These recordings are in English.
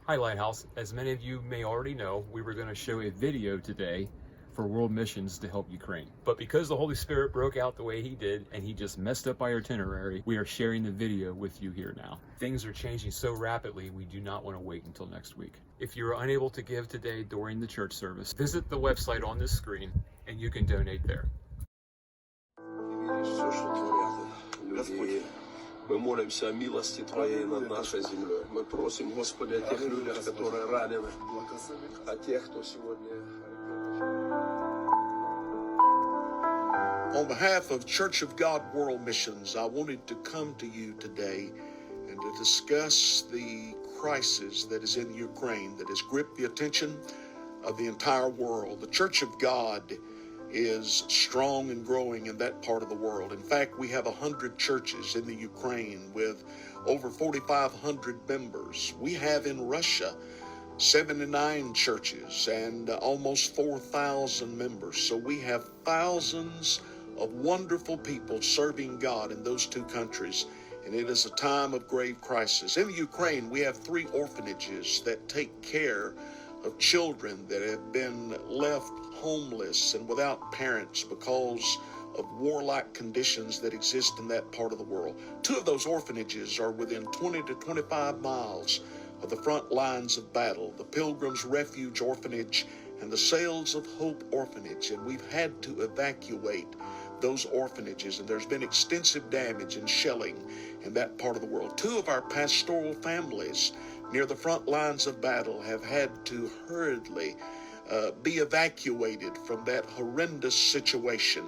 Hi Lighthouse, as many of you may already know, we were going to show a video today for World Missions to help Ukraine. But because the Holy Spirit broke out the way he did and he just messed up our itinerary, we are sharing the video with you here now. Things are changing so rapidly, we do not want to wait until next week. If you're unable to give today during the church service, visit the website on this screen and you can donate there. Мы молимся о милости Твоей над нашей землей. Мы просим, Господи, о тех людях, которые ранены, о тех, кто сегодня... On behalf of Church of God World Missions, I wanted to come to you today and to discuss the crisis that is in Ukraine that has gripped the attention of the entire world. The Church of God is strong and growing in that part of the world. In fact, we have 100 churches in the Ukraine with over 4,500 members. We have in Russia 79 churches and almost 4,000 members. So we have thousands of wonderful people serving God in those two countries. And it is a time of grave crisis. In the Ukraine, we have 3 orphanages that take care of children that have been left homeless and without parents because of warlike conditions that exist in that part of the world. 2 of those orphanages are within 20 to 25 miles of the front lines of battle, the Pilgrim's Refuge Orphanage and the Sails of Hope Orphanage. And we've had to evacuate those orphanages, and there's been extensive damage and shelling in that part of the world. 2 of our pastoral families near the front lines of battle have had to hurriedly be evacuated from that horrendous situation.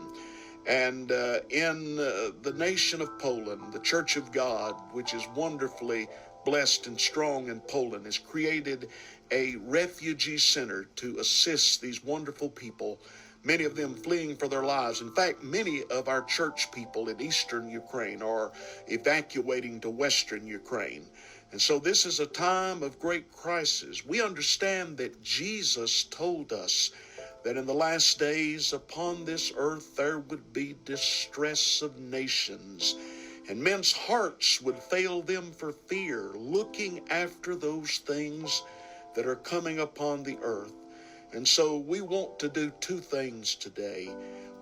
And in the nation of Poland, the Church of God, which is wonderfully blessed and strong in Poland, has created a refugee center to assist these wonderful people, many of them fleeing for their lives. In fact, many of our church people in eastern Ukraine are evacuating to western Ukraine. And so this is a time of great crisis. We understand that Jesus told us that in the last days upon this earth there would be distress of nations, and men's hearts would fail them for fear, looking after those things that are coming upon the earth. And so we want to do 2 things today.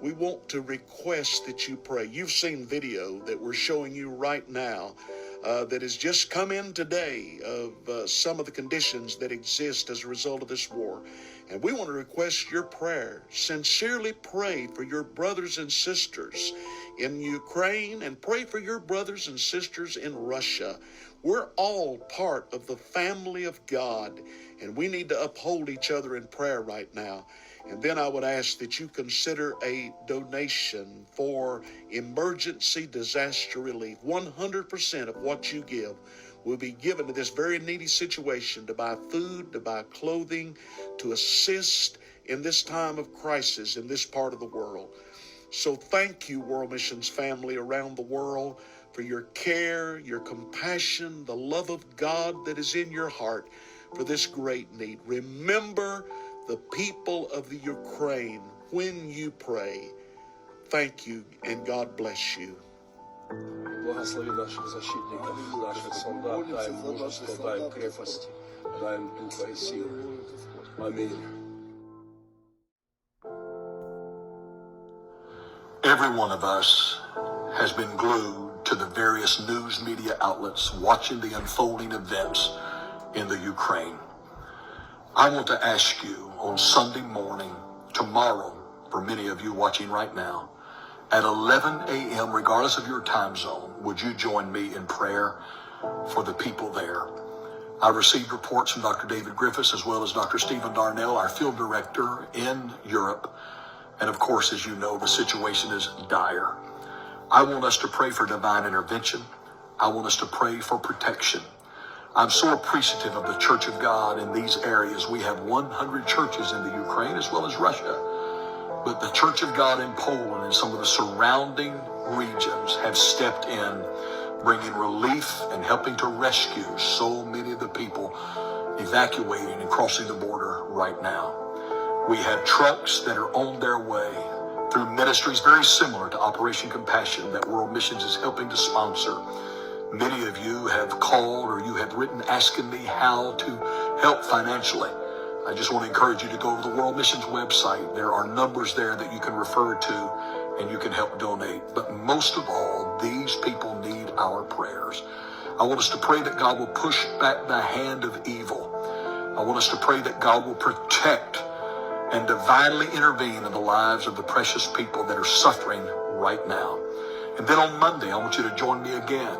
We want to request that you pray. You've seen video that we're showing you right now that has just come in today of some of the conditions that exist as a result of this war. And we want to request your prayer. Sincerely pray for your brothers and sisters in Ukraine, and pray for your brothers and sisters in Russia. We're all part of the family of God, and we need to uphold each other in prayer right now. And then I would ask that you consider a donation for emergency disaster relief. 100% of what you give will be given to this very needy situation, to buy food, to buy clothing, to assist in this time of crisis in this part of the world. So thank you, World Missions family around the world, for your care, your compassion, the love of God that is in your heart for this great need. Remember the people of the Ukraine when you pray. Thank you, and God bless you. Благослови наших защитников, наших солдат, дай им мужество, дай им крепости, дай им духа и силы. Аминь. Every one of us has been glued to the various news media outlets watching the unfolding events in the Ukraine. I want to ask you on Sunday morning, tomorrow, for many of you watching right now, at 11 a.m., regardless of your time zone, would you join me in prayer for the people there? I received reports from Dr. David Griffiths as well as Dr. Stephen Darnell, our field director in Europe. And of course, as you know, the situation is dire. I want us to pray for divine intervention. I want us to pray for protection. I'm so appreciative of the Church of God in these areas. We have 100 churches in the Ukraine as well as Russia. But the Church of God in Poland and some of the surrounding regions have stepped in, bringing relief and helping to rescue so many of the people evacuating and crossing the border right now. We have trucks that are on their way through ministries very similar to Operation Compassion that World Missions is helping to sponsor. Many of you have called or you have written asking me how to help financially, I just want to encourage you to go to the World Missions website. There are numbers there that you can refer to, and you can help donate. But most of all, these people need our prayers. I want us to pray that God will push back the hand of evil. I want us to pray that God will protect and divinely intervene in the lives of the precious people that are suffering right now. And then on Monday, I want you to join me again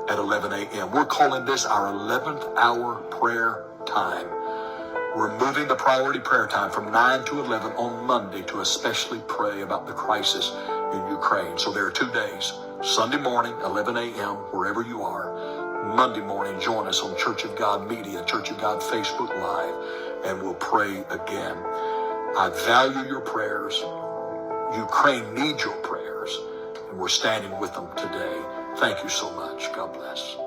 at 11 a.m. We're calling this our 11th hour prayer time. We're moving the priority prayer time from 9 to 11 on Monday to especially pray about the crisis in Ukraine. So there are 2 days, Sunday morning, 11 a.m., wherever you are. Monday morning, join us on Church of God Media, Church of God Facebook Live, and we'll pray again. I value your prayers. Ukraine needs your prayers, and we're standing with them today. Thank you so much. God bless.